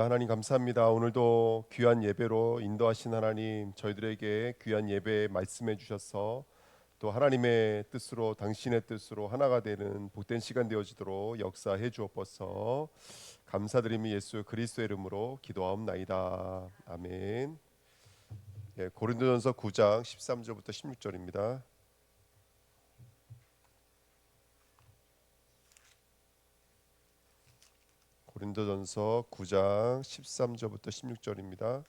하나님 감사합니다. 오늘도 귀한 예배로 인도하신 하나님, 저희들에게 귀한 예배 말씀해 주셔서 또 하나님의 뜻으로, 당신의 뜻으로 하나가 되는 복된 시간 되어지도록 역사해 주옵소서. 감사드리며 예수 그리스도의 이름으로 기도하옵나이다. 아멘. 고린도전서 9장 13절부터 16절입니다. 고린도전서 9장 13절부터 16절입니다.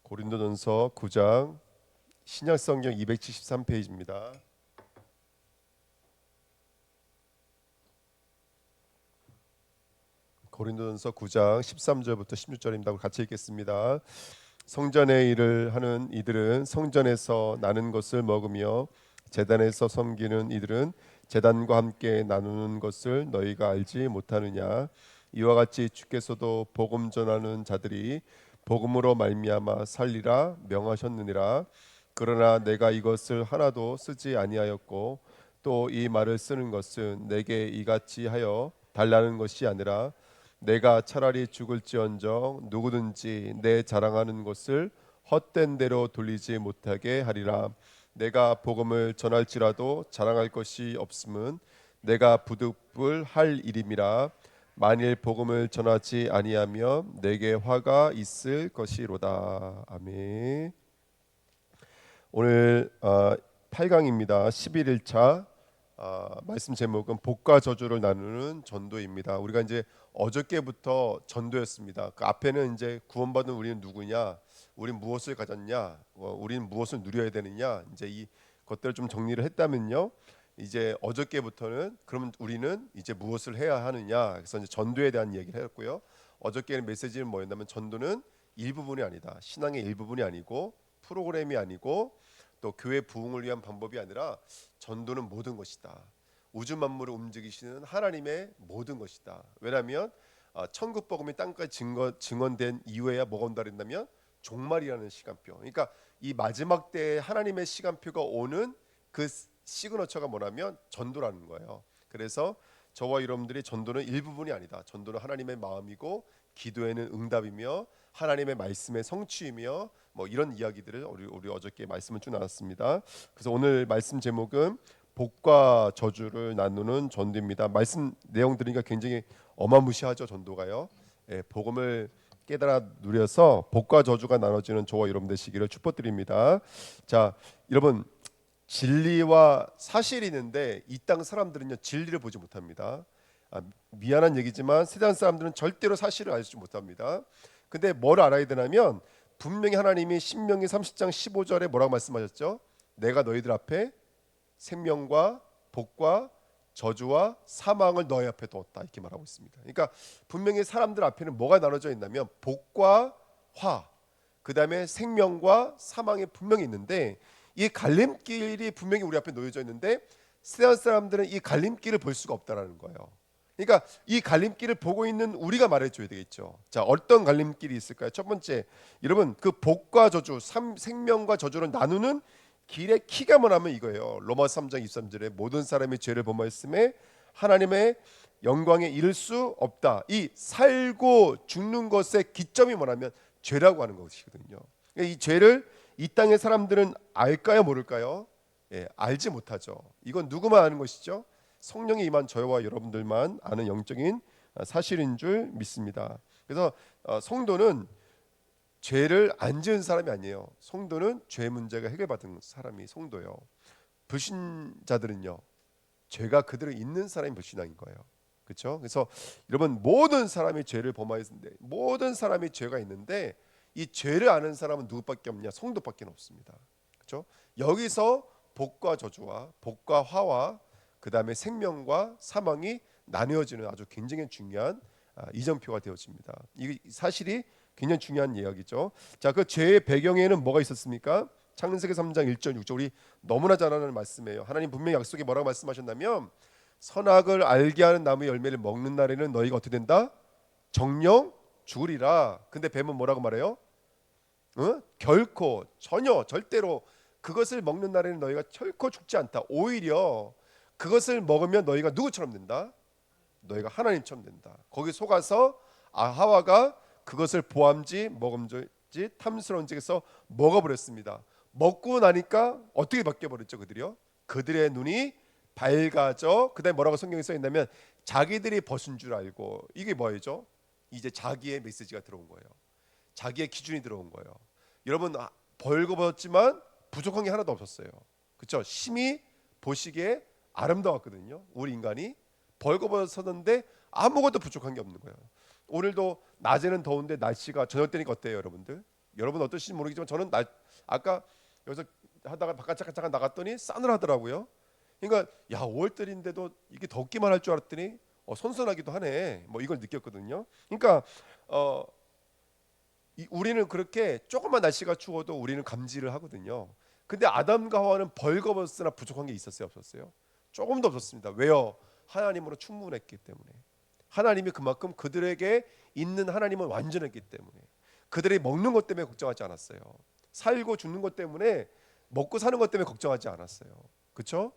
고린도전서 9장 신약성경 273페이지입니다. 고린도전서 9장 13절부터 16절입니다. 같이 읽겠습니다. 성전의 일을 하는 이들은 성전에서 나는 것을 먹으며 제단에서 섬기는 이들은 제단과 함께 나누는 것을 너희가 알지 못하느냐. 이와 같이 주께서도 복음 전하는 자들이 복음으로 말미암아 살리라 명하셨느니라. 그러나 내가 이것을 하나도 쓰지 아니하였고 또 이 말을 쓰는 것은 내게 이같이 하여 달라는 것이 아니라 내가 차라리 죽을지언정 누구든지 내 자랑하는 것을 헛된 대로 돌리지 못하게 하리라. 내가 복음을 전할지라도 자랑할 것이 없음은 내가 부득불할 일임이라. 만일 복음을 전하지 아니하면 내게 화가 있을 것이로다. 아멘. 오늘 8강입니다. 11일차 말씀 제목은 복과 저주를 나누는 전도입니다. 우리가 이제 어저께부터 전도였습니다. 그 앞에는 이제 구원받은 우리는 누구냐, 우린 무엇을 가졌냐, 우리는 무엇을 누려야 되느냐, 이제 이 것들을 좀 정리를 했다면요. 이제 어저께부터는 그러면 우리는 이제 무엇을 해야 하느냐, 그래서 이제 전도에 대한 얘기를 했고요. 어저께는 메시지는 뭐였냐면 전도는 일부분이 아니다, 신앙의 일부분이 아니고 프로그램이 아니고 또 교회 부흥을 위한 방법이 아니라 전도는 모든 것이다. 우주 만물을 움직이시는 하나님의 모든 것이다. 왜냐하면 천국 복음이 땅까지 증언된 이후에야 뭐가 온다 그랬냐면 종말이라는 시간표. 그러니까 이 마지막 때에 하나님의 시간표가 오는 그 시그너처가 뭐냐면 전도라는 거예요. 그래서 저와 여러분들이 전도는 일부분이 아니다. 전도는 하나님의 마음이고 기도에는 응답이며 하나님의 말씀의 성취이며 뭐 이런 이야기들을 우리 어저께 말씀을 쭉 나눴습니다. 그래서 오늘 말씀 제목은 복과 저주를 나누는 전도입니다. 말씀 내용 들으니까 굉장히 어마무시하죠. 전도가요. 복음을 깨달아 누려서 복과 저주가 나눠지는 저와 여러분 되시기를 축복드립니다. 자, 여러분 진리와 사실이 있는데 이 땅 사람들은요 진리를 보지 못합니다. 미안한 얘기지만 세상 사람들은 절대로 사실을 알지 못합니다. 근데 뭘 알아야 되냐면 분명히 하나님이 신명기 30장 15절에 뭐라고 말씀하셨죠? 내가 너희들 앞에 생명과 복과 저주와 사망을 너희 앞에 두었다 이렇게 말하고 있습니다. 그러니까 분명히 사람들 앞에는 뭐가 나눠져 있냐면 복과 화, 그 다음에 생명과 사망이 분명히 있는데 이 갈림길이 분명히 우리 앞에 놓여져 있는데 세상 사람들은 이 갈림길을 볼 수가 없다라는 거예요. 그러니까 이 갈림길을 보고 있는 우리가 말해줘야 되겠죠. 자, 어떤 갈림길이 있을까요? 첫 번째, 여러분 그 복과 저주, 생명과 저주를 나누는 길의 키가 뭐냐면 이거예요. 로마서 3장 23절에 모든 사람이 죄를 범하였음에 하나님의 영광에 이를 수 없다. 이 살고 죽는 것의 기점이 뭐냐면 죄라고 하는 것이거든요. 이 죄를 이 땅의 사람들은 알까요, 모를까요? 알지 못하죠. 이건 누구만 아는 것이죠? 성령이 임한 저와 여러분들만 아는 영적인 사실인 줄 믿습니다. 그래서 성도는 죄를 안 지은 사람이 아니에요. 성도는 죄 문제가 해결받은 사람이 성도예요. 불신자들은요, 죄가 그대로 있는 사람이 불신앙인 거예요. 그렇죠? 그래서 여러분 모든 사람이 죄를 범하였는데 모든 사람이 죄가 있는데 이 죄를 아는 사람은 누구밖에 없냐? 성도밖에 없습니다. 그렇죠? 여기서 복과 저주와 복과 화와 그 다음에 생명과 사망이 나뉘어지는 아주 굉장히 중요한 이정표가 되어집니다. 이 사실이 굉장히 중요한 이야기죠. 자, 그 죄의 배경에는 뭐가 있었습니까? 창세기 3장 1절 6절 우리 너무나 잘 아는 말씀이에요. 하나님 분명히 약속에 뭐라고 말씀하셨냐면 선악을 알게 하는 나무의 열매를 먹는 날에는 너희가 어떻게 된다? 정령 죽으리라. 근데 뱀은 뭐라고 말해요? 결코 전혀 절대로 그것을 먹는 날에는 너희가 결코 죽지 않다. 오히려 그것을 먹으면 너희가 누구처럼 된다? 너희가 하나님처럼 된다. 거기 속아서 하와가 그것을 보암지 먹음지 탐스러운지에서 먹어버렸습니다. 먹고 나니까 어떻게 바뀌어버렸죠? 그들이요? 그들의 눈이 밝아져. 그다음에 뭐라고 성경에 써있냐면 자기들이 벗은 줄 알고. 이게 뭐예요? 이제 자기의 메시지가 들어온 거예요. 자기의 기준이 들어온 거예요. 여러분 벌거벗었지만 부족한 게 하나도 없었어요. 그렇죠? 심히 보시기에 아름다웠거든요. 우리 인간이 벌거벗었는데 아무것도 부족한 게 없는 거예요. 오늘도 낮에는 더운데 날씨가 저녁 때니까 어때요, 여러분들? 여러분 어떠신지 모르겠지만 저는 아까 여기서 하다가 바깥 잠깐 나갔더니 싸늘하더라고요. 그러니까 5월달인데도 이게 덥기만 할 줄 알았더니 선선하기도 하네. 뭐 이걸 느꼈거든요. 그러니까 우리는 그렇게 조금만 날씨가 추워도 우리는 감지를 하거든요. 근데 아담과 하와는 벌거벗으나 부족한 게 있었어요, 없었어요? 조금도 없었습니다. 왜요? 하나님으로 충분했기 때문에. 하나님이 그만큼 그들에게 있는 하나님은 완전했기 때문에. 그들이 먹는 것 때문에 걱정하지 않았어요. 살고 죽는 것 때문에, 먹고 사는 것 때문에 걱정하지 않았어요. 그렇죠?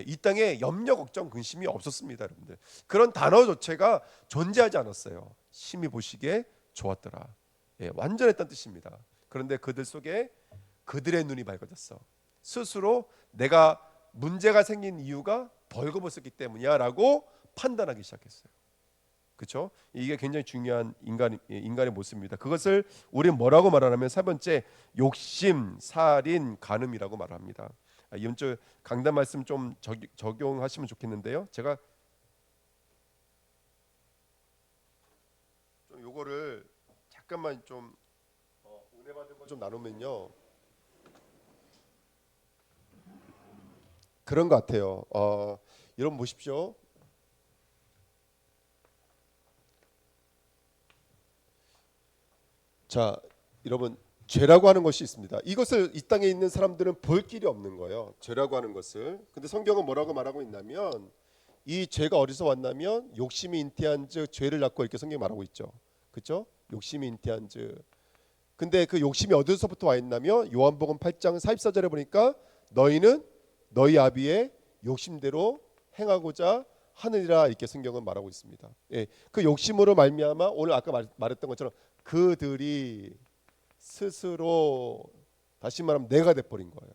이 땅에 염려, 걱정, 근심이 없었습니다, 여러분들. 그런 단어조차가 존재하지 않았어요. 심히 보시기에 좋았더라. 완전했다는 뜻입니다. 그런데 그들 속에 그들의 눈이 밝아졌어. 스스로 내가 문제가 생긴 이유가 벌거벗었기 때문이야라고 판단하기 시작했어요. 그렇죠? 이게 굉장히 중요한 인간의 모습입니다. 그것을 우리는 뭐라고 말하냐면 세 번째 욕심, 살인, 간음이라고 말합니다. 이번 주 강단 말씀 좀 적용하시면 좋겠는데요. 제가 좀 요거를 잠깐만 좀 은혜 받은 거 좀 나누면요. 그런 것 같아요. 여러분 보십시오. 자, 여러분 죄라고 하는 것이 있습니다. 이것을 이 땅에 있는 사람들은 볼 길이 없는 거예요. 죄라고 하는 것을. 근데 성경은 뭐라고 말하고 있냐면 이 죄가 어디서 왔냐면 욕심이 잉태한즉 죄를 낳고 이렇게 성경이 말하고 있죠. 그렇죠? 욕심이 잉태한즉. 근데 그 욕심이 어디서부터 와 있냐면 요한복음 8장 44절에 보니까 너희는 너희 아비의 욕심대로 행하고자 하느니라 이렇게 성경은 말하고 있습니다. 예, 그 욕심으로 말미암아 오늘 아까 말했던 것처럼 그들이 스스로 다시 말하면 내가 돼버린 거예요.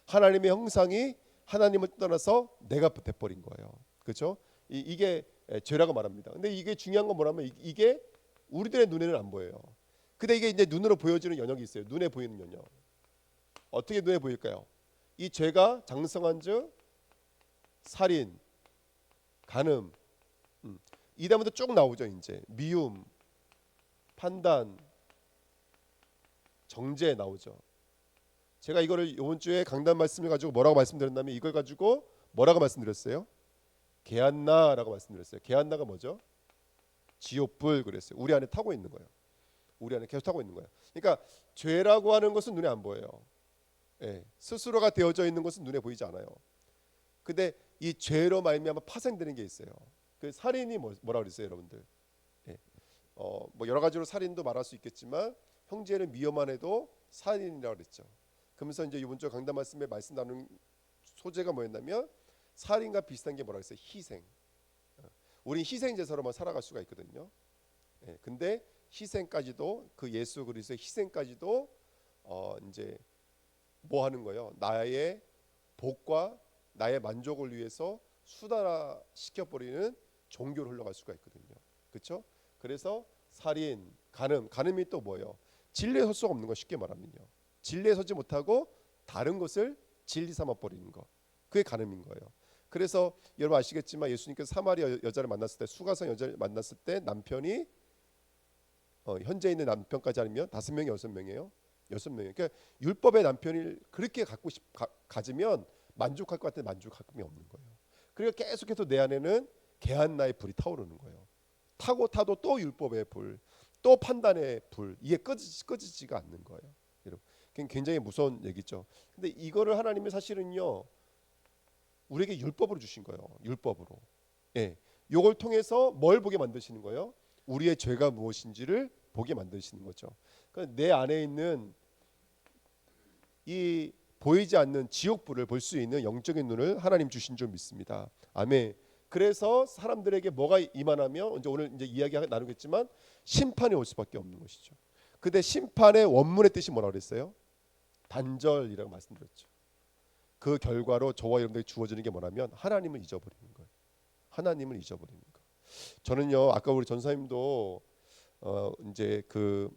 하나님의 형상이 하나님을 떠나서 내가 돼버린 거예요. 그렇죠? 이게 죄라고 말합니다. 근데 이게 중요한 건 뭐냐면 이게 우리들의 눈에는 안 보여요. 근데 이게 이제 눈으로 보여지는 영역이 있어요. 눈에 보이는 영역. 어떻게 눈에 보일까요? 이 죄가 장성한즉 살인, 간음, 이 다음부터 쭉 나오죠. 이제 미움, 판단, 정죄 나오죠. 제가 이거를 이번 주에 강단 말씀을 가지고 뭐라고 말씀드렸냐면 이걸 가지고 뭐라고 말씀드렸어요? 게한나라고 말씀드렸어요. 게한나가 뭐죠? 지옥불 그랬어요. 우리 안에 타고 있는 거예요. 우리 안에 계속 타고 있는 거예요. 그러니까 죄라고 하는 것은 눈에 안 보여요. 스스로가 되어져 있는 것은 눈에 보이지 않아요. 근데 이 죄로 말미암아 파생되는 게 있어요. 그 살인이 뭐라 그랬어요, 여러분들? 뭐 여러 가지로 살인도 말할 수 있겠지만 형제를 미워만 해도 살인이라고 그랬죠. 그러면서 이제 이번 주 강단 말씀에 말씀 나누는 소재가 뭐였냐면 살인과 비슷한 게 뭐라 그랬어요? 희생. 우린 희생 제사로만 살아갈 수가 있거든요. 근데 희생까지도 그 예수 그리스도의 희생까지도 이제 뭐 하는 거예요? 나의 복과 나의 만족을 위해서 수단화 시켜버리는 종교로 흘러갈 수가 있거든요. 그렇죠? 그래서 살인, 간음이 또 뭐예요? 진리에 설 수가 없는 거 쉽게 말하면요. 진리에 서지 못하고 다른 것을 진리 삼아 버리는 거. 그게 간음인 거예요. 그래서 여러분 아시겠지만 예수님께서 사마리아 여자를 만났을 때 수가성 여자를 만났을 때 남편이 현재 있는 남편까지 아니면 5명이 6명이에요. 6명이에요. 그러니까 율법의 남편을 그렇게 가지면 만족할 것 같은데 만족함이 없는 거예요. 그리고 계속해서 내 안에는 게한나의 불이 타오르는 거예요. 타도 또 율법의 불, 또 판단의 불, 이게 꺼지지가 않는 거예요. 여러분, 굉장히 무서운 얘기죠. 근데 이거를 하나님이 사실은요 우리에게 율법으로 주신 거예요. 율법으로. 요걸 통해서 뭘 보게 만드시는 거예요? 우리의 죄가 무엇인지를 보게 만드시는 거죠. 그러니까 내 안에 있는 이 보이지 않는 지옥불을 볼 수 있는 영적인 눈을 하나님 주신 줄 믿습니다. 아멘. 그래서 사람들에게 뭐가 임하냐면 이제 오늘 이제 이야기 나누겠지만 심판이 올 수밖에 없는 것이죠. 근데 심판의 원문의 뜻이 뭐라고 그랬어요? 단절이라고 말씀드렸죠. 그 결과로 저와 여러분들에게 주어지는 게 뭐냐면 하나님을 잊어버리는 거예요. 하나님을 잊어버리는 거. 저는요 아까 우리 전사님도 이제 그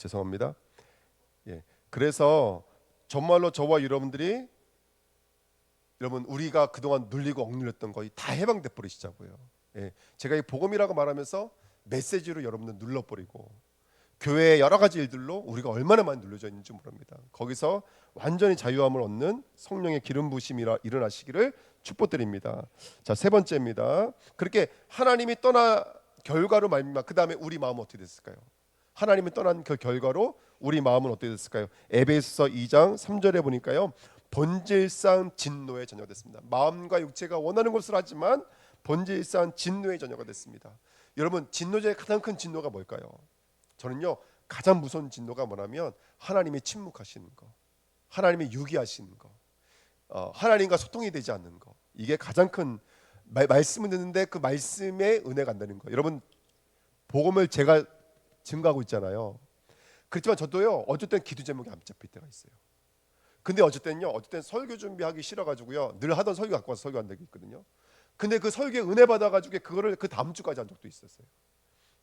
죄송합니다. 예. 그래서 정말로 저와 여러분들이 여러분 우리가 그동안 눌리고 억눌렸던 거이 다 해방돼 버리시자고요. 예. 제가 이 복음이라고 말하면서 메시지로 여러분들 눌러버리고 교회의 여러 가지 일들로 우리가 얼마나 많이 눌려져 있는지 모릅니다. 거기서 완전히 자유함을 얻는 성령의 기름 부으심이 일어나시기를 축복드립니다. 자, 세 번째입니다. 그렇게 하나님이 떠나 결과로 말미암아 그 다음에 우리 마음은 어떻게 됐을까요? 하나님이 떠난 그 결과로 우리 마음은 어떻게 됐을까요? 에베소서 2장 3절에 보니까요, 본질상 진노의 자녀가 됐습니다. 마음과 육체가 원하는 것을 하지만 본질상 진노의 자녀가 됐습니다. 여러분, 진노 중에 가장 큰 진노가 뭘까요? 저는요, 가장 무서운 진노가 뭐냐면 하나님이 침묵하시는 거, 하나님이 유기하시는 거, 하나님과 소통이 되지 않는 거. 이게 가장 큰 말씀을 듣는데 그 말씀에 은혜가 안 되는 거. 여러분, 복음을 제가 증거하고 있잖아요. 그렇지만 저도요, 어쩔 땐 기도 제목이 안 잡힐 때가 있어요. 근데 어쩔 땐요, 설교 준비하기 싫어가지고요, 늘 하던 설교 갖고 와서 설교한 적이 있거든요. 근데 그 설교에 은혜 받아가지고 그거를 그 다음 주까지 한 적도 있었어요.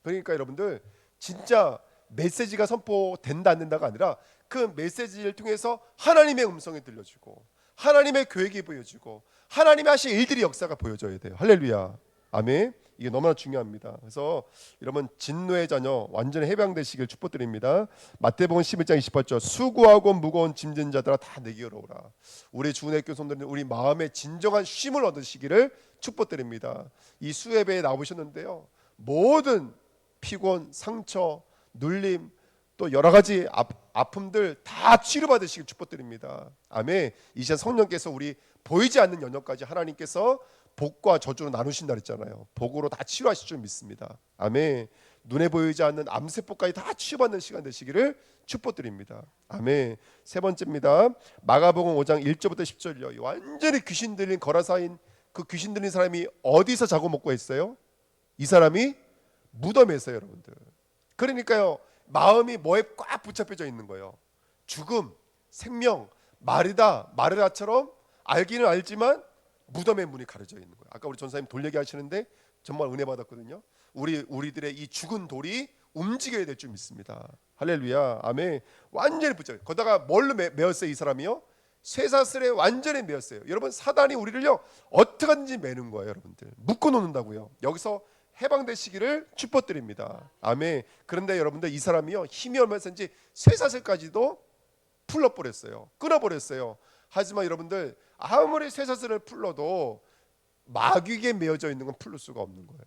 그러니까 여러분들 진짜 메시지가 선포된다 안 된다가 아니라 그 메시지를 통해서 하나님의 음성이 들려주고 하나님의 계획이 보여지고 하나님의 하신 일들이 역사가 보여져야 돼요. 할렐루야, 아멘. 이게 너무나 중요합니다. 그래서 여러분, 진노의 자녀 완전히 해방되시길 축복드립니다. 마태복음 11장 28절, 수고하고 무거운 짐진 자들아 다 내게로 오라. 우리 주은혜 교성들은 우리 마음에 진정한 쉼을 얻으시기를 축복드립니다. 이 수예배에 나오셨는데요, 모든 피곤, 상처, 눌림, 또 여러 가지 아픔들 다 치료받으시길 축복드립니다. 아멘. 이제 성령께서 우리 보이지 않는 영역까지 하나님께서 복과 저주로 나누신다 그랬잖아요. 복으로 다 치료하실 줄 믿습니다. 아멘. 눈에 보이지 않는 암세포까지 다 치유받는 시간 되시기를 축복드립니다. 아멘. 세 번째입니다. 마가복음 5장 1절부터 10절이요. 완전히 귀신 들린 거라사인 그 귀신 들린 사람이 어디서 자고 먹고 했어요? 이 사람이 무덤에서, 여러분들. 그러니까요, 마음이 뭐에 꽉 붙잡혀져 있는 거예요. 죽음, 생명, 마르다처럼 알기는 알지만 무덤의 문이 가려져 있는 거예요. 아까 우리 전사님 돌 얘기하시는데 정말 은혜 받았거든요. 우리들의 이 죽은 돌이 움직여야 될 줄 믿습니다. 할렐루야, 아멘. 완전히 붙잡혀. 거다가 뭘로 매었어요? 이 사람이요, 쇠사슬에 완전히 매었어요. 여러분, 사단이 우리를요 어떻게 하든지 매는 거예요. 여러분들, 묶어 놓는다고요. 여기서 해방되시기를 축복드립니다. 아멘. 그런데 여러분들, 이 사람이요 힘이 얼마나 센지 쇠사슬까지도 풀어버렸어요. 끊어버렸어요. 하지만 여러분들, 아무리 쇠사슬을 풀러도 마귀에게 매어져 있는 건 풀릴 수가 없는 거예요.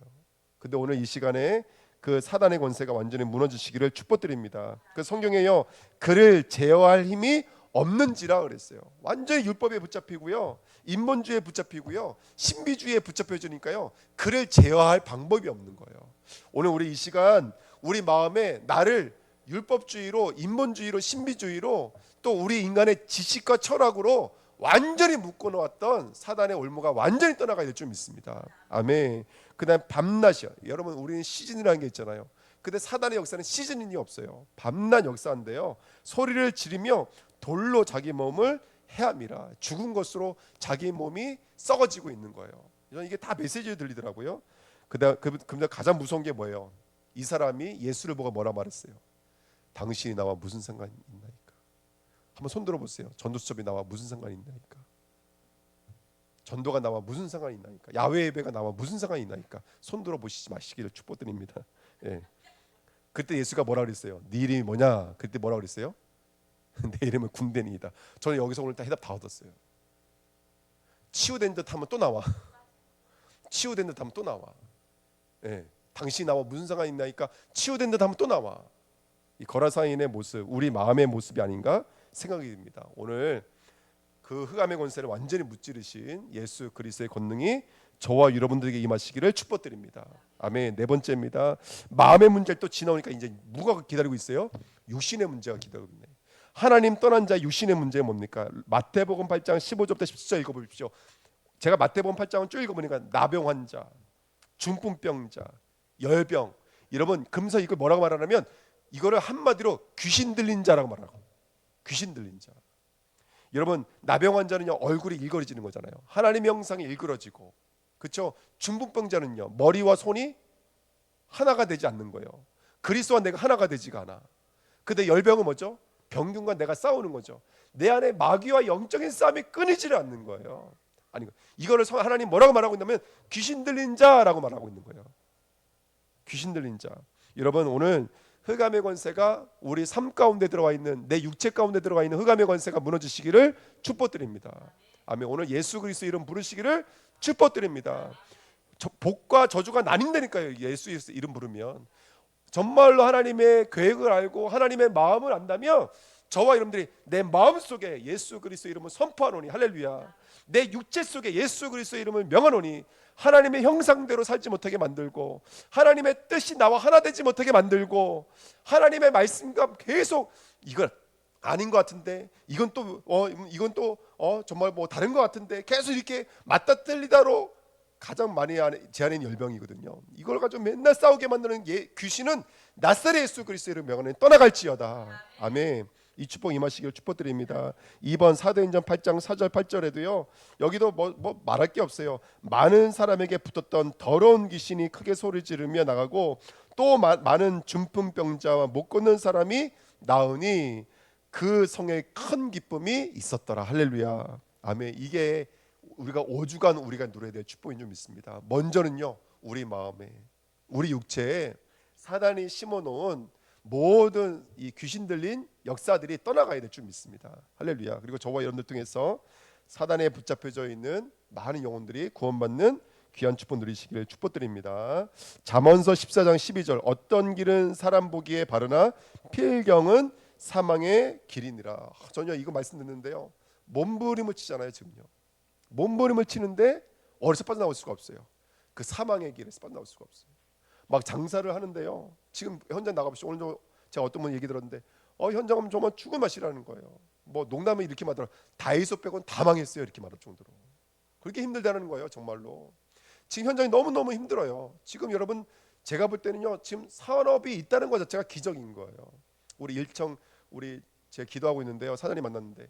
근데 오늘 이 시간에 그 사단의 권세가 완전히 무너지시기를 축복드립니다. 그 성경에요, 그를 제어할 힘이 없는지라 그랬어요. 완전히 율법에 붙잡히고요, 인본주의에 붙잡히고요, 신비주의에 붙잡혀지니까요, 그를 제어할 방법이 없는 거예요. 오늘 우리 이 시간 우리 마음에 나를 율법주의로, 인본주의로, 신비주의로, 또 우리 인간의 지식과 철학으로 완전히 묶어놓았던 사단의 올무가 완전히 떠나가야 될 줄 믿습니다. 아멘. 그다음 밤낮이요. 여러분, 우리는 시즌이라는 게 있잖아요. 근데 사단의 역사는 시즌이 없어요. 밤낮 역사인데요, 소리를 지르며 돌로 자기 몸을 해함이라. 죽은 것으로 자기 몸이 썩어지고 있는 거예요. 이게 다 메시지로 들리더라고요. 그다음 가장 무서운 게 뭐예요? 이 사람이 예수를 보고 뭐라 말했어요? 당신이 나와 무슨 상관이 있나이까? 한번 손 들어보세요. 전도 수첩이 나와 무슨 상관이 있나이까? 전도가 나와 무슨 상관이 있나이까? 야외 예배가 나와 무슨 상관이 있나이까? 손 들어보시지 마시기를 축복드립니다. 예. 그때 예수가 뭐라 그랬어요? 네 이름이 뭐냐? 그때 뭐라 그랬어요? 내 이름은 군대니이다. 저는 여기서 오늘 다 해답 다 얻었어요. 치유된 듯 하면 또 나와. 치유된 듯 하면 또 나와. 예. 당신이 나와 무슨 상관이 있나이까? 치유된 듯 하면 또 나와. 이 거라사인의 모습, 우리 마음의 모습이 아닌가 생각이 듭니다. 오늘 그 흑암의 권세를 완전히 무찌르신 예수 그리스도의 권능이 저와 여러분들에게 임하시기를 축복드립니다. 아멘. 네 번째입니다. 마음의 문제를 또 지나오니까 이제 뭐가 기다리고 있어요? 육신의 문제가 기다리고 있네. 하나님 떠난 자 육신의 문제가 뭡니까? 마태복음 8장 15절부터 17절 읽어보십시오. 제가 마태복음 8장을 쭉 읽어보니까 나병 환자, 중풍병자, 열병, 여러분 금서 이걸 뭐라고 말하냐면 이거를 한마디로 귀신 들린 자라고 말하고, 귀신 들린 자. 여러분, 나병 환자는요 얼굴이 일그러지는 거잖아요. 하나님의 형상이 일그러지고, 그렇죠? 중풍병자는요 머리와 손이 하나가 되지 않는 거예요. 그리스도와 내가 하나가 되지가 않아. 근데 열병은 뭐죠? 병균과 내가 싸우는 거죠. 내 안에 마귀와 영적인 싸움이 끊이지를 않는 거예요. 아니, 이거를 하나님 뭐라고 말하고 있냐면 귀신 들린 자라고 말하고 있는 거예요. 귀신 들린 자. 여러분, 오늘 흑암의 권세가 우리 삶 가운데 들어와 있는, 내 육체 가운데 들어가 있는 흑암의 권세가 무너지시기를 축복드립니다. 아멘. 오늘 예수 그리스도 이름 부르시기를 축복드립니다. 복과 저주가 나뉜다니까요. 예수 이름 부르면 정말로 하나님의 계획을 알고 하나님의 마음을 안다면 저와 여러분들이 내 마음속에 예수 그리스도 이름을 선포하노니, 할렐루야, 내 육체 속에 예수 그리스도 이름을 명하노니 하나님의 형상대로 살지 못하게 만들고 하나님의 뜻이 나와 하나 되지 못하게 만들고 하나님의 말씀과 계속 이건 아닌 것 같은데 이건 또 정말 뭐 다른 것 같은데 계속 이렇게 맞다 틀리다로 가장 많이 제한인 열병이거든요. 이걸 가지고 맨날 싸우게 만드는 귀신은 나사렛 예수 그리스도를 명하는 떠나갈지어다. 아멘. 이 축복 임하시기를 축복드립니다. 2번 사도행전 8장 4절 8절에도요. 여기도 뭐 말할 게 없어요. 많은 사람에게 붙었던 더러운 귀신이 크게 소리 지르며 나가고 또 많은 중풍병자와 못 걷는 사람이 나으니 그 성에 큰 기쁨이 있었더라. 할렐루야. 아멘. 이게 우리가 5주간 우리가 누려야 될 축복인 줄 믿습니다. 먼저는요, 우리 마음에, 우리 육체에 사단이 심어놓은 모든 이 귀신 들린 역사들이 떠나가야 될 줄 믿습니다. 할렐루야. 그리고 저와 여러분들 통해서 사단에 붙잡혀져 있는 많은 영혼들이 구원받는 귀한 축복 누리시기를 축복드립니다. 잠언서 14장 12절 어떤 길은 사람 보기에 바르나 필경은 사망의 길이니라. 전혀 이거 말씀 듣는데요, 몸부림을 치잖아요. 지금요 몸부림을 치는데 어디서 빠져나올 수가 없어요. 그 사망의 길에서 빠져나올 수가 없어요. 막 장사를 하는데요, 지금 현장 나가보시죠. 오늘도 제가 어떤 분 얘기 들었는데 현장 오면 정말 죽을 맛이라는 거예요. 뭐 농담을 이렇게 말하더라. 다이소 빼고는 다 망했어요. 이렇게 말할 정도로 그렇게 힘들다는 거예요. 정말로 지금 현장이 너무너무 힘들어요. 지금 여러분 제가 볼 때는요, 지금 산업이 있다는 것 자체가 기적인 거예요. 우리 일청 제가 기도하고 있는데요, 사장님 만났는데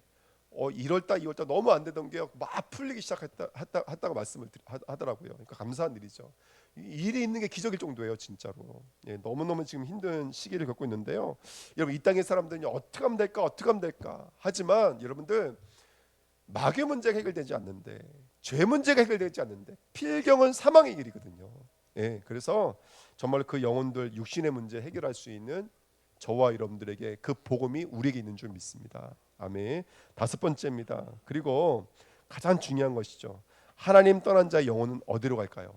1월달 2월달 너무 안 되던 게 막 풀리기 시작했다고 말씀을 하더라고요. 그러니까 감사한 일이죠. 일이 있는 게 기적일 정도예요, 진짜로. 예, 너무너무 지금 힘든 시기를 겪고 있는데요. 여러분, 이 땅의 사람들은 어떻게 하면 될까 하지만 여러분들, 마귀 문제가 해결되지 않는데, 죄 문제가 해결되지 않는데 필경은 사망의 길이거든요. 예, 그래서 정말 그 영혼들 육신의 문제 해결할 수 있는 저와 여러분들에게 그 복음이 우리에게 있는 줄 믿습니다. 아멘. 5번째입니다. 그리고 가장 중요한 것이죠. 하나님 떠난 자의 영혼은 어디로 갈까요?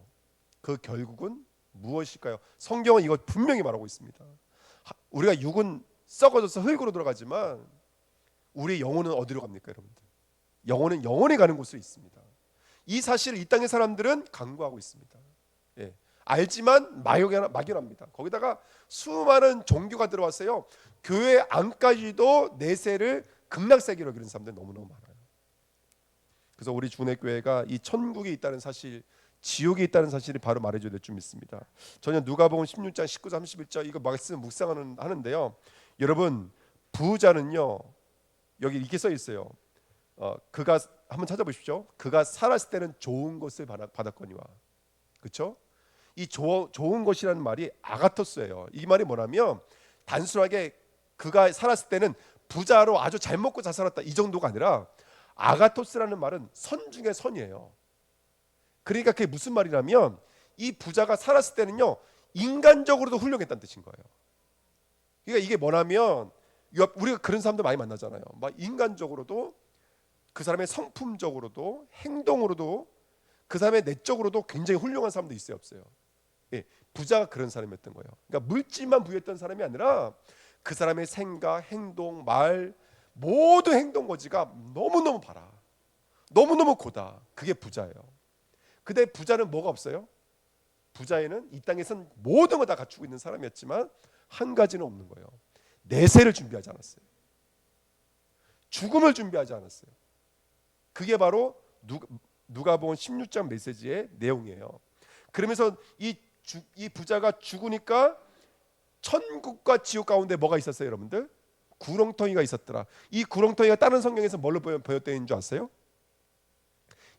그 결국은 무엇일까요? 성경은 이거 분명히 말하고 있습니다. 우리가 육은 썩어져서 흙으로 들어가지만 우리의 영혼은 어디로 갑니까, 여러분들? 영혼은 영원히 가는 곳에 있습니다. 이 사실을 이 땅의 사람들은 간구하고 있습니다. 예. 알지만 막연합니다. 거기다가 수많은 종교가 들어왔어요. 교회 안까지도 내세를 극락세계로 여기는 사람들 너무너무 많아요. 그래서 우리 주내교회가 이 천국이 있다는 사실, 지옥이 있다는 사실을 바로 말해줘야 될 줄 믿습니다. 저는 누가복음 16장 19절 31절 이거 말씀 묵상하는데요, 여러분, 부자는요 여기 이렇게 써 있어요. 그가 한번 찾아보십시오. 그가 살았을 때는 좋은 것을 받았거니와. 그렇죠? 이 좋은 것이라는 말이 아가토스예요. 이 말이 뭐냐면 단순하게 그가 살았을 때는 부자로 아주 잘 먹고 잘 살았다 이 정도가 아니라 아가토스라는 말은 선 중에 선이에요. 그러니까 그게 무슨 말이냐면 이 부자가 살았을 때는요, 인간적으로도 훌륭했다는 뜻인 거예요. 그러니까 이게 뭐냐면 우리가 그런 사람들 많이 만나잖아요. 막 인간적으로도, 그 사람의 성품적으로도, 행동으로도, 그 사람의 내적으로도 굉장히 훌륭한 사람도 있어요, 없어요? 예, 부자가 그런 사람이었던 거예요. 그러니까 물질만 부였던 사람이 아니라 그 사람의 생각, 행동, 말, 모든 행동 거지가 너무너무 바라, 너무너무 고다. 그게 부자예요. 근데 부자는 뭐가 없어요? 부자에는 이 땅에선 모든 걸 다 갖추고 있는 사람이었지만 한 가지는 없는 거예요. 내세를 준비하지 않았어요. 죽음을 준비하지 않았어요. 그게 바로 누가복음 16장 메시지의 내용이에요. 그러면서 이 부자가 죽으니까 천국과 지옥 가운데 뭐가 있었어요, 여러분들? 구렁텅이가 있었더라. 이 구렁텅이가 다른 성경에서 뭘로 번역되는 줄 아세요?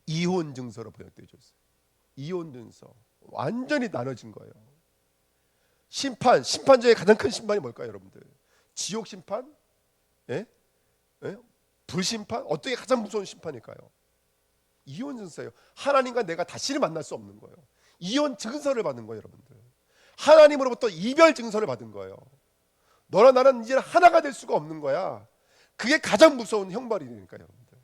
이혼 증서로 번역되어졌어요. 이혼 증서. 완전히 나눠진 거예요. 심판제의 가장 큰 심판이 뭘까요, 여러분들? 지옥 심판? 예? 예? 불심판? 어떤 게 가장 무서운 심판일까요? 이혼 증서예요. 하나님과 내가 다시는 만날 수 없는 거예요. 이혼 증서를 받은 거예요, 여러분들. 하나님으로부터 이별 증서를 받은 거예요. 너나 나는 이제 하나가 될 수가 없는 거야. 그게 가장 무서운 형벌이니까요, 여러분들.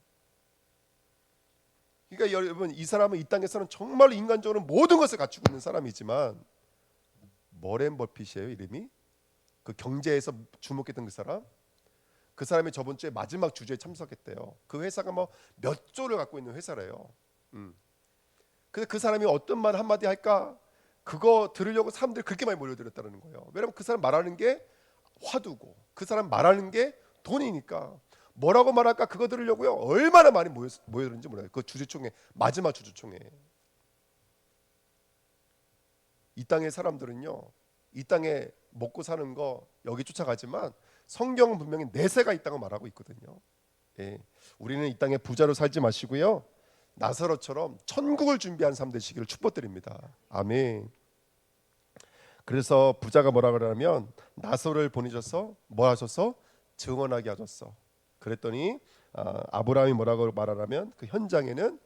그러니까 여러분, 이 사람은 이 땅에서는 정말 인간적으로 모든 것을 갖추고 있는 사람이지만 머렌 버핏이에요, 이름이. 그 경제에서 주목했던 그 사람이 저번 주에 마지막 주주에 참석했대요. 그 회사가 뭐 몇 조를 갖고 있는 회사래요. 그래서 그 사람이 어떤 말 한마디 할까, 그거 들으려고 사람들이 그렇게 많이 몰려들었다는 거예요. 왜냐면 그 사람 말하는 게 화두고 그 사람 말하는 게 돈이니까 뭐라고 말할까 그거 들으려고요. 얼마나 많이 모여들었는지 몰라요. 그 주주총회, 마지막 주주총회. 이 땅의 사람들은요, 이 땅에 먹고 사는 거 여기 쫓아가지만 성경은 분명히 내세가 있다고 말하고 있거든요. 예, 우리는 이 땅에 부자로 살지 마시고요, 나사로처럼 천국을 준비한 삶 되시기를 축복드립니다. 아멘. 그래서 부자가 뭐라 그러냐면 나사로를 보내셔서 뭐 하셔서 증언하게 하셨어. 그랬더니 아브라함이 뭐라고 말하냐면 그 현장에는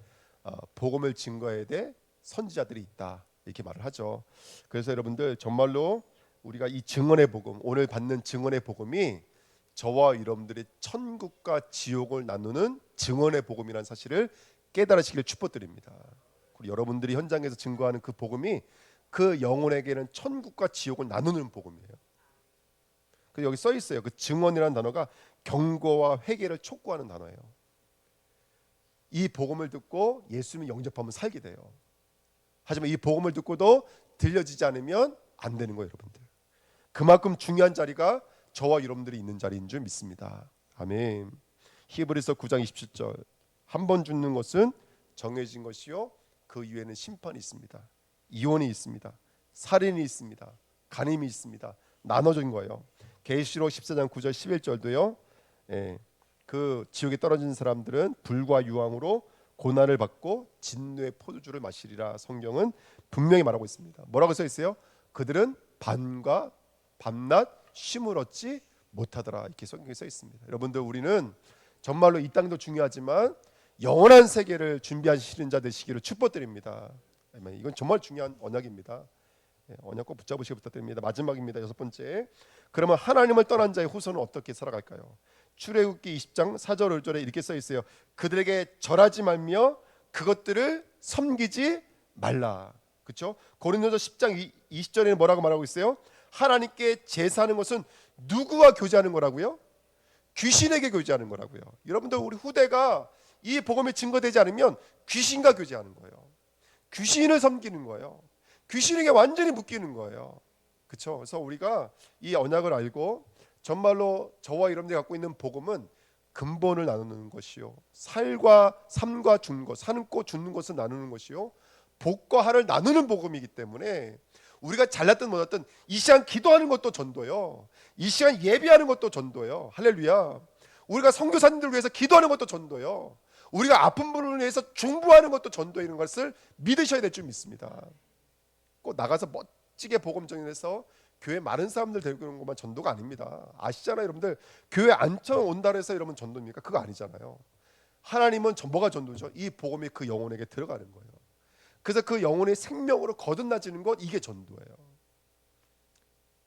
복음을 증거해야 될 선지자들이 있다, 이렇게 말을 하죠. 그래서 여러분들 정말로 우리가 이 증언의 복음, 오늘 받는 증언의 복음이 저와 여러분들의 천국과 지옥을 나누는 증언의 복음이라는 사실을 깨달으시길 축복드립니다. 그리고 여러분들이 현장에서 증거하는 그 복음이 그 영혼에게는 천국과 지옥을 나누는 복음이에요. 그래서 여기 써 있어요. 그 증언이라는 단어가 경고와 회개를 촉구하는 단어예요. 이 복음을 듣고 예수님을 영접하면 살게 돼요. 하지만 이 복음을 듣고도 들려지지 않으면 안 되는 거예요, 여러분들. 그만큼 중요한 자리가 저와 여러분들이 있는 자리인 줄 믿습니다. 아멘. 히브리서 9장 27절, 한 번 죽는 것은 정해진 것이요 그 이후에는 심판이 있습니다. 이혼이 있습니다. 살인이 있습니다. 간임이 있습니다. 나눠진 거예요. 계시록 14장 9절 11절도요. 그 지옥에 떨어진 사람들은 불과 유황으로 고난을 받고 진노의 포도주를 마시리라. 성경은 분명히 말하고 있습니다. 뭐라고 써 있어요? 그들은 밤과 밤낮 쉼을 얻지 못하더라, 이렇게 성경에 써 있습니다. 여러분들, 우리는 정말로 이 땅도 중요하지만 영원한 세계를 준비하시는 자 되시기를 축복드립니다. 이건 정말 중요한 언약입니다. 언약 꼭 붙잡으시기 부탁드립니다. 마지막입니다. 6번째. 그러면 하나님을 떠난 자의 후손은 어떻게 살아갈까요? 출애굽기 20장 4절 5절에 이렇게 써 있어요. 그들에게 절하지 말며 그것들을 섬기지 말라. 그렇죠? 고린도서 10장 20절에는 뭐라고 말하고 있어요? 하나님께 제사하는 것은 누구와 교제하는 거라고요? 귀신에게 교제하는 거라고요. 여러분들, 우리 후대가 이 복음이 증거되지 않으면 귀신과 교제하는 거예요. 귀신을 섬기는 거예요. 귀신에게 완전히 묶이는 거예요. 그렇죠? 그래서 우리가 이 언약을 알고 정말로 저와 여러분들이 갖고 있는 복음은 근본을 나누는 것이요, 삶과 죽는 것, 사는 것 죽는 것을 나누는 것이요, 복과 하를 나누는 복음이기 때문에 우리가 잘났든 못났든 이 시간 기도하는 것도 전도요, 이 시간 예배하는 것도 전도요. 할렐루야. 우리가 선교사님들 위해서 기도하는 것도 전도요, 우리가 아픈 분을 위해서 중보하는 것도 전도인 것을 믿으셔야 될 줄 믿습니다. 꼭 나가서 멋지게 복음 전해서 교회 많은 사람들 데리고 오는 것만 전도가 아닙니다. 아시잖아요, 여러분들. 교회 안쳐 온다 해서 여러분 전도입니까? 그거 아니잖아요. 하나님은 뭐가 전도죠? 이 복음이 그 영혼에게 들어가는 거예요. 그래서 그 영혼의 생명으로 거듭나지는 것, 이게 전도예요.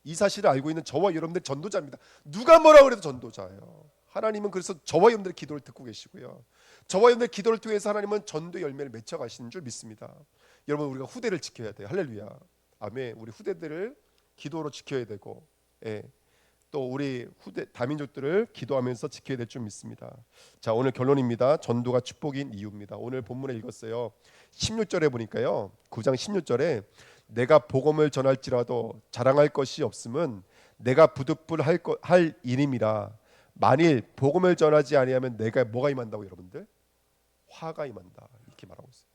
이 사실을 알고 있는 저와 여러분들 전도자입니다. 누가 뭐라 그래도 전도자예요. 하나님은 그래서 저와 여러분들의 기도를 듣고 계시고요, 저와 여러분들의 기도를 통해서 하나님은 전도 열매를 맺혀 가시는 줄 믿습니다. 여러분, 우리가 후대를 지켜야 돼요. 할렐루야. 아멘. 우리 후대들을 기도로 지켜야 되고, 또 우리 후대 다민족들을 기도하면서 지켜야 될 줄 믿습니다. 자, 오늘 결론입니다. 전도가 축복인 이유입니다. 오늘 본문에 읽었어요. 16절에 보니까요, 9장 16절에 내가 복음을 전할지라도 자랑할 것이 없음은 내가 부득불할 일임이라. 만일 복음을 전하지 아니하면 내가 뭐가 임한다고? 여러분들, 화가 임한다, 이렇게 말하고 있어요.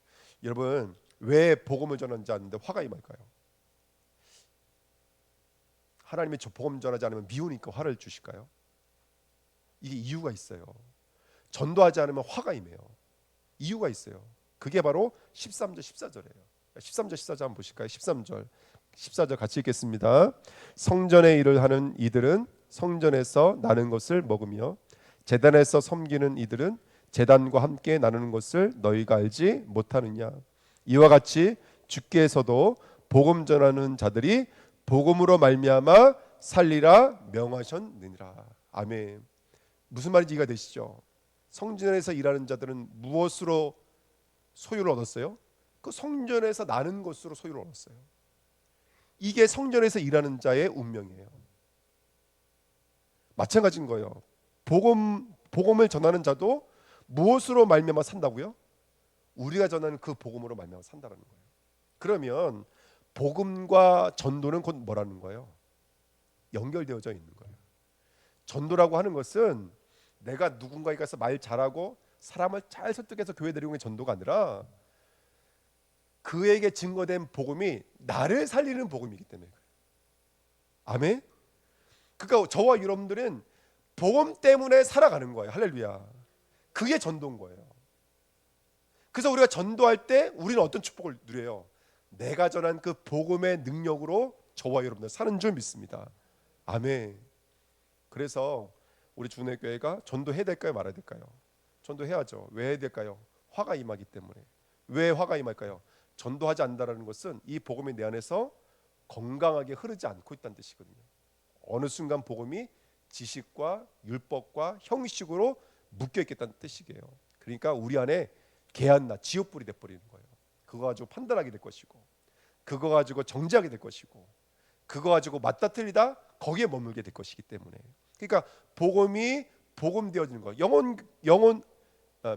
여러분, 왜 복음을 전하지 않는데 화가 임할까요? 하나님이 저 복음 전하지 않으면 미우니까 화를 주실까요? 이게 이유가 있어요. 전도하지 않으면 화가 임해요. 이유가 있어요. 그게 바로 13절 14절이에요 13절 14절 한번 보실까요? 13절 14절 같이 읽겠습니다. 성전의 일을 하는 이들은 성전에서 나는 것을 먹으며 제단에서 섬기는 이들은 제단과 함께 나누는 것을 너희가 알지 못하느냐. 이와 같이 주께서도 복음 전하는 자들이 복음으로 말미암아 살리라 명하셨느니라. 아멘. 무슨 말인지 이해가 되시죠? 성전에서 일하는 자들은 무엇으로 소유를 얻었어요? 그 성전에서 나는 것으로 소유를 얻었어요. 이게 성전에서 일하는 자의 운명이에요. 마찬가지인 거예요. 복음을 전하는 자도 무엇으로 말미암아 산다고요? 우리가 전하는 그 복음으로 말미암아 산다는 거예요. 그러면 복음과 전도는 곧 뭐라는 거예요? 연결되어져 있는 거예요. 전도라고 하는 것은 내가 누군가에 가서 말 잘하고 사람을 잘 설득해서 교회 데리고 오는 게 전도가 아니라 그에게 증거된 복음이 나를 살리는 복음이기 때문에 그래요. 아멘. 그러니까 저와 여러분들은 복음 때문에 살아가는 거예요. 할렐루야. 그게 전도인 거예요. 그래서 우리가 전도할 때 우리는 어떤 축복을 누려요? 내가 전한 그 복음의 능력으로 저와 여러분들 사는 줄 믿습니다. 아멘. 그래서 우리 주내교회가 전도해야 될까요? 말아야 될까요? 전도해야죠. 왜 해야 될까요? 화가 임하기 때문에. 왜 화가 임할까요? 전도하지 않는다는 것은 이 복음이 내 안에서 건강하게 흐르지 않고 있다는 뜻이거든요. 어느 순간 복음이 지식과 율법과 형식으로 묶여 있겠다는 뜻이에요. 그러니까 우리 안에 개한나 지옥불이 돼버리는 거예요. 그거 가지고 판단하게 될 것이고, 그거 가지고 정죄하게 될 것이고, 그거 가지고 맞다 틀리다 거기에 머물게 될 것이기 때문에. 그러니까 복음이 복음 되어지는 거예요.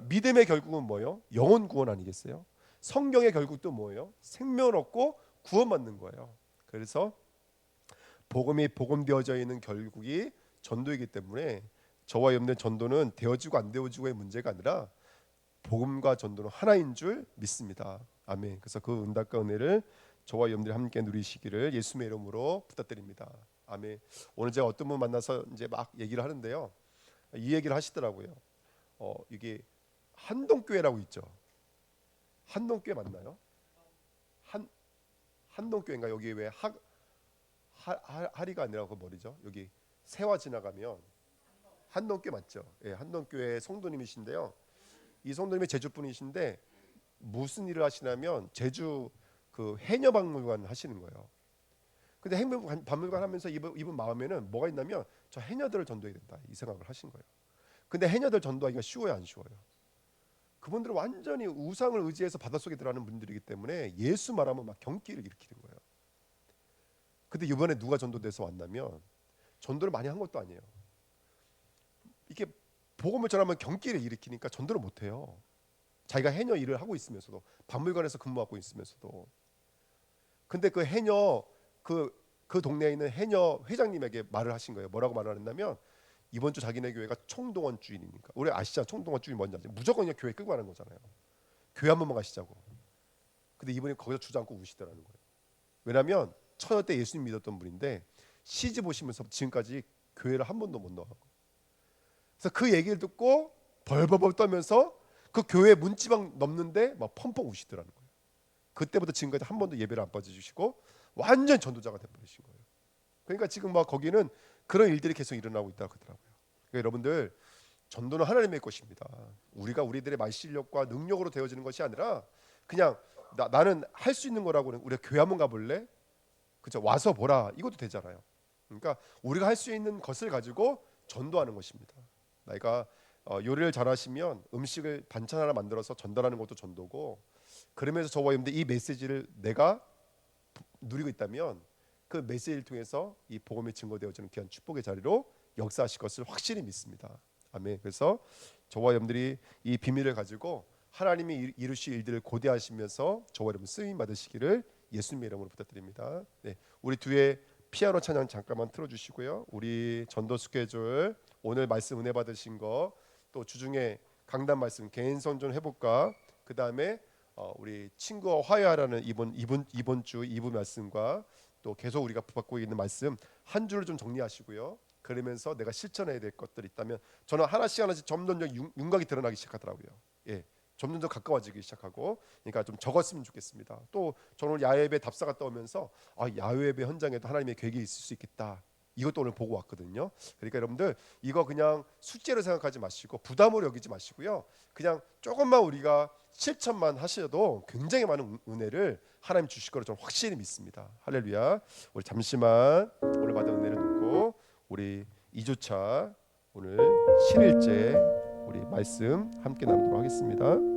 믿음의 결국은 뭐예요? 영혼 구원 아니겠어요? 성경의 결국도 뭐예요? 생명을 얻고 구원받는 거예요. 그래서 복음이 복음되어져 있는 결국이 전도이기 때문에 저와 여러분의 전도는 되어지고 안 되어지고의 문제가 아니라 복음과 전도는 하나인 줄 믿습니다. 아멘. 그래서 그 은답과 은혜를 저와 여러분들이 함께 누리시기를 예수님의 이름으로 부탁드립니다. 아멘. 오늘 제가 어떤 분 만나서 이제 막 얘기를 하는데요. 이 얘기를 하시더라고요. 이게 한동교회라고 있죠. 한동교회 맞나요? 한동교회인가? 여기 왜 하리가 아니라 그 머리죠. 여기 세화 지나가면 한동교회 맞죠? 예, 한동교회 성도님이신데요. 이 성도님이 제주 분이신데 무슨 일을 하시냐면 제주 그 해녀박물관 하시는 거예요. 근데 박물관 하면서 이분 마음에는 뭐가 있냐면 저 해녀들을 전도해야 된다 이 생각을 하신 거예요. 근데 해녀들 전도하기가 쉬워요, 안 쉬워요? 그분들은 완전히 우상을 의지해서 바닷속에 들어가는 분들이기 때문에 예수 말하면 막 경기를 일으키는 거예요. 근데 이번에 누가 전도돼서 왔냐면 전도를 많이 한 것도 아니에요. 이게 복음을 전하면 경기를 일으키니까 전도를 못 해요. 자기가 해녀 일을 하고 있으면서도 박물관에서 근무하고 있으면서도. 근데 그 해녀 그 동네에 있는 해녀 회장님에게 말을 하신 거예요. 뭐라고 말을 했냐면 이번 주 자기네 교회가 총동원 주일이니까. 우리 아시죠? 총동원 주일 뭔지 아시죠? 무조건 그냥 교회 끌고 가는 거잖아요. 교회 한 번만 가시자고. 근데 이분이 거기서 주저앉고 우시더라는 거예요. 왜냐하면 처녀 때 예수님 믿었던 분인데 시집 오시면서 지금까지 교회를 한 번도 못 나가고. 그래서 그 얘기를 듣고 벌벌벌 떨면서 그 교회 문지방 넘는데 막 펑펑 우시더라는 거예요. 그때부터 지금까지 한 번도 예배를 안 빠져주시고 완전 전도자가 돼버리신 거예요. 그러니까 지금 막 거기는 그런 일들이 계속 일어나고 있다고 하더라고요. 그러니까 여러분들 전도는 하나님의 것입니다. 우리가 우리들의 말 실력과 능력으로 되어지는 것이 아니라 그냥 나는 할 수 있는 거라고는 우리가 교회 한번 가볼래? 그죠? 와서 보라 이것도 되잖아요. 그러니까 우리가 할 수 있는 것을 가지고 전도하는 것입니다. 내가 요리를 잘하시면 음식을 반찬 하나 만들어서 전달하는 것도 전도고, 그러면서 저와 여러분들 이 메시지를 내가 누리고 있다면 그 메시지를 통해서 이 복음이 증거되어지는 귀한 축복의 자리로 역사하실 것을 확실히 믿습니다. 아멘. 그래서 저와 여러분들이 이 비밀을 가지고 하나님이 이루실 일들을 고대하시면서 저와 여러분 쓰임 받으시기를 예수님의 이름으로 부탁드립니다. 네, 우리 뒤에 피아노 찬양 잠깐만 틀어주시고요. 우리 전도 스케줄 오늘 말씀 은혜 받으신 거, 또 주중에 강단 말씀 개인 선전 해볼까? 그 다음에 우리 친구와 화해하라는 이번 주 2부 말씀과 또 계속 우리가 붙잡고 있는 말씀 한 줄을 좀 정리하시고요. 그러면서 내가 실천해야 될 것들이 있다면 저는 하나씩 점점 윤곽이 드러나기 시작하더라고요. 예, 점점 더 가까워지기 시작하고, 그러니까 좀 적었으면 좋겠습니다. 또 저는 야외 예배 답사 갔다 오면서 야외 예배 현장에도 하나님의 계획이 있을 수 있겠다. 이것도 오늘 보고 왔거든요. 그러니까 여러분들 이거 그냥 숙제로 생각하지 마시고 부담으로 여기지 마시고요. 그냥 조금만 우리가 실천만 하셔도 굉장히 많은 은혜를 하나님 주실 거로 좀 확실히 믿습니다. 할렐루야. 우리 잠시만 오늘 받은 은혜를 놓고 우리 2주차 오늘 7일째 우리 말씀 함께 나누도록 하겠습니다.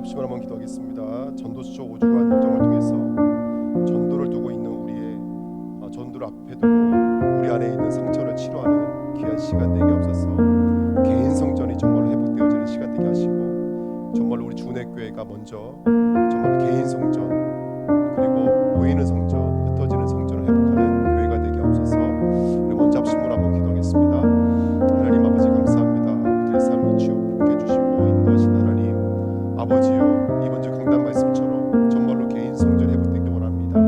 합심을 한번 기도하겠습니다. 전도수초 5주간 여정을 통해서 전도를 두고 있는 우리의 전도를 앞에 두고 우리 안에 있는 상처를 치료하는 귀한 시간 되게 없어서 개인 성전이 정말로 회복되어지는 시간 되게 하시고 정말로 우리 주내교회가 먼저 정말 개인 성전 그리고 모이는 성전 흩어지는 성전을 회복하는 교회가 되게 없어서 우리 먼저 합심으로 한번 기도하겠습니다. 하나님 아버지 감사합니다. 우리의 삶을 주옵게 해주시고 인도하신 하나님 아버지요, 이번 주 강단 말씀처럼 정말로 개인 성전 회복되길 원합니다.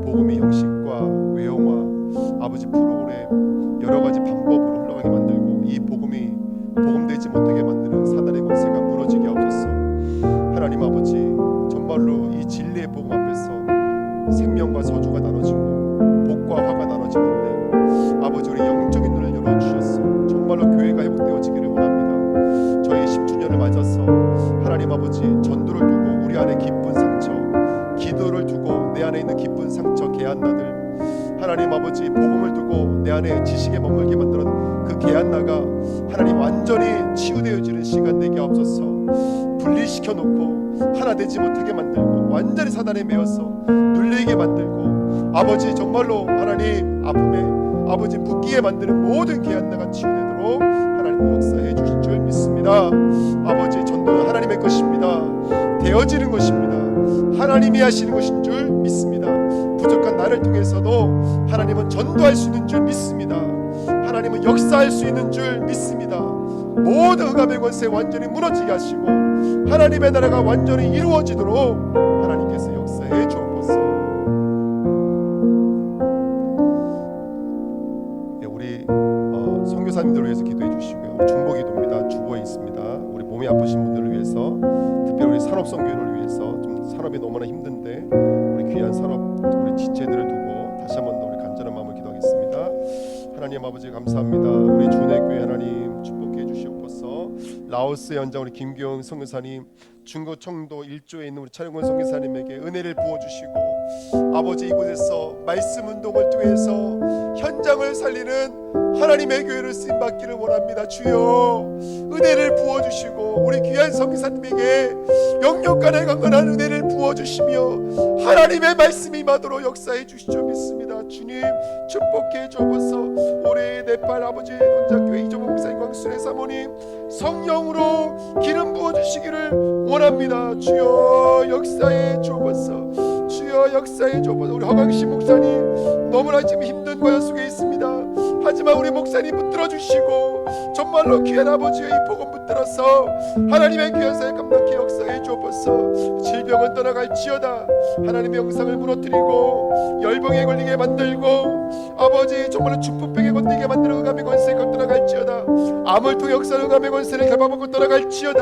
복음의 형식과 외형화 아버지 프로그램 여러 가지 방법으로 흘러가게 만들고 이 복음이 복음되지 못하게 만드는 사단의 권세가 무너지게 하옵소서. 하나님 아버지 정말로 이 진리의 복음 앞에서 생명과 저주가 나눠지고 복과 화가 나눠지는데 아버지 우리 영적인 눈을 열어주셨어. 정말로 교회가 회복되어지기를 원합니다. 저희 10주년을 맞아서 하나님 아버지 전도를 두고 우리 안에 깊은 상처 기도를 두고 내 안에 있는 깊은 상처 개안나들 하나님 아버지 복음을 두고 내 안에 지식에 머물게 만드는 그 개안나가 하나님 완전히 치유되어지는 시간 되게 하옵소서. 분리시켜 놓고 하나 되지 못하게 만들고 완전히 사단에 매어서 눌리게 만들고 아버지 정말로 하나님 아픔에 아버지 묶이게 만드는 모든 계한나가 치유되도록 하나님 역사해 주실 줄 믿습니다. 아버지 전도는 하나님의 것입니다. 되어지는 것입니다. 하나님이 하시는 것인 줄 믿습니다. 부족한 나를 통해서도 하나님은 전도할 수 있는 줄 믿습니다. 하나님은 역사할 수 있는 줄 믿습니다. 모든 흑암의 권세 완전히 무너지게 하시고 하나님의 나라가 완전히 이루어지도록 하나님께서 역사해 주옵소서. 우리 선교사님들을 위해서 기도해 주시고요. 중보기도입니다. 주보에 있습니다. 우리 몸이 아프신 분들을 위해서, 특별히 우리 산업선교를 위해서, 좀 산업이 너무나 힘든데 우리 귀한 산업 우리 지체들을 두고 다시 한번 더 우리 간절한 마음을 기도하겠습니다. 하나님 아버지 감사합니다. 우리 주내교회 하나님 축복해 주시옵소서. 라오스의 연장 우리 김규영 선교사님, 중국 청도 1조에 있는 우리 차영권 선교사님에게 은혜를 부어주시고 아버지 이곳에서 말씀 운동을 통해서 현장을 살리는 하나님의 교회를 쓰임받기를 원합니다. 주여 은혜를 부어주시고 우리 귀한 선교사님에게 영육간의 강건한 은혜를 부어주시며 하나님의 말씀이 임하도록 역사해 주시죠 믿습니다. 주님 축복해 주옵소서. 우리 네팔 아버지 논자교회 이종호 목사님, 광순의 사모님 성령으로 기름 부어주시기를 원합니다. 주여 역사해 주옵소서. 주여 역사해 주옵소서. 우리 허강신 목사님 너무나 지금 힘든 고난 속에 있습니다. 하지만 우리 목사님 붙들어 주시고 정말로 귀한 아버지의 이 복음 붙들어서 하나님의 귀한 사역 감당케 역사해 주옵소서. 질병은 떠나갈지어다. 하나님의 영상을 무너뜨리고 열병에 걸리게 만들고 아버지 정말로 중풍병에 걸리게 만드는 흑암의 권세가 떠나갈지어다. 암을 통해 역사하는 흑암의 권세를 결박하고 떠나갈지어다.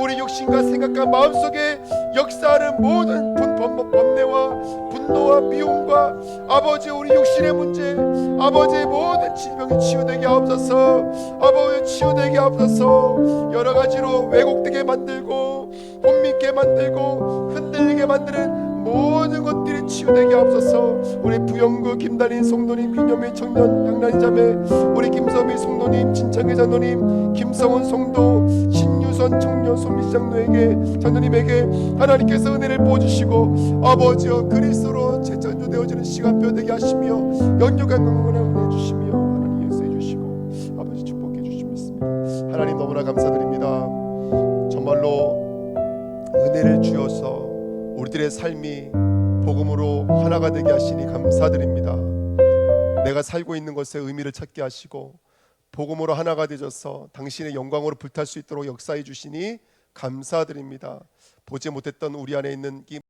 우리 육신과 생각과 마음속에 역사하는 모든 번뇌와 분노와 미움과 아버지 우리 육신의 문제, 아버지의 모든 질병이 치유되게 하옵소서. 아버지 치유되게 하옵소서. 여러 가지로 왜곡되게 만들고 못 믿게 만들고 흔들리게 만드는 모든 것들이 치유되게 하옵소서. 우리 부영구 김단인 성도님, 김현미 청년 양란이 자매, 우리 김서미 성도님, 진창기 장로님, 김성훈 성도, 신유선 청년 손미 장로에게 장로님에게 하나님께서 은혜를 부어주시고 아버지여 그리스도로 재창조되어지는 시간표 되게 하시며 영육한 건강을 은혜 주시며 하나님 역사해 주시고 아버지 축복해 주시겠습니다. 하나님 너무나 감사드립니다. 정말로 은혜를 주어서 우리들의 삶이 복음으로 하나가 되게 하시니 감사드립니다. 내가 살고 있는 것에 의미를 찾게 하시고 복음으로 하나가 되셔서 당신의 영광으로 불탈 수 있도록 역사해 주시니 감사드립니다. 보지 못했던 우리 안에 있는 이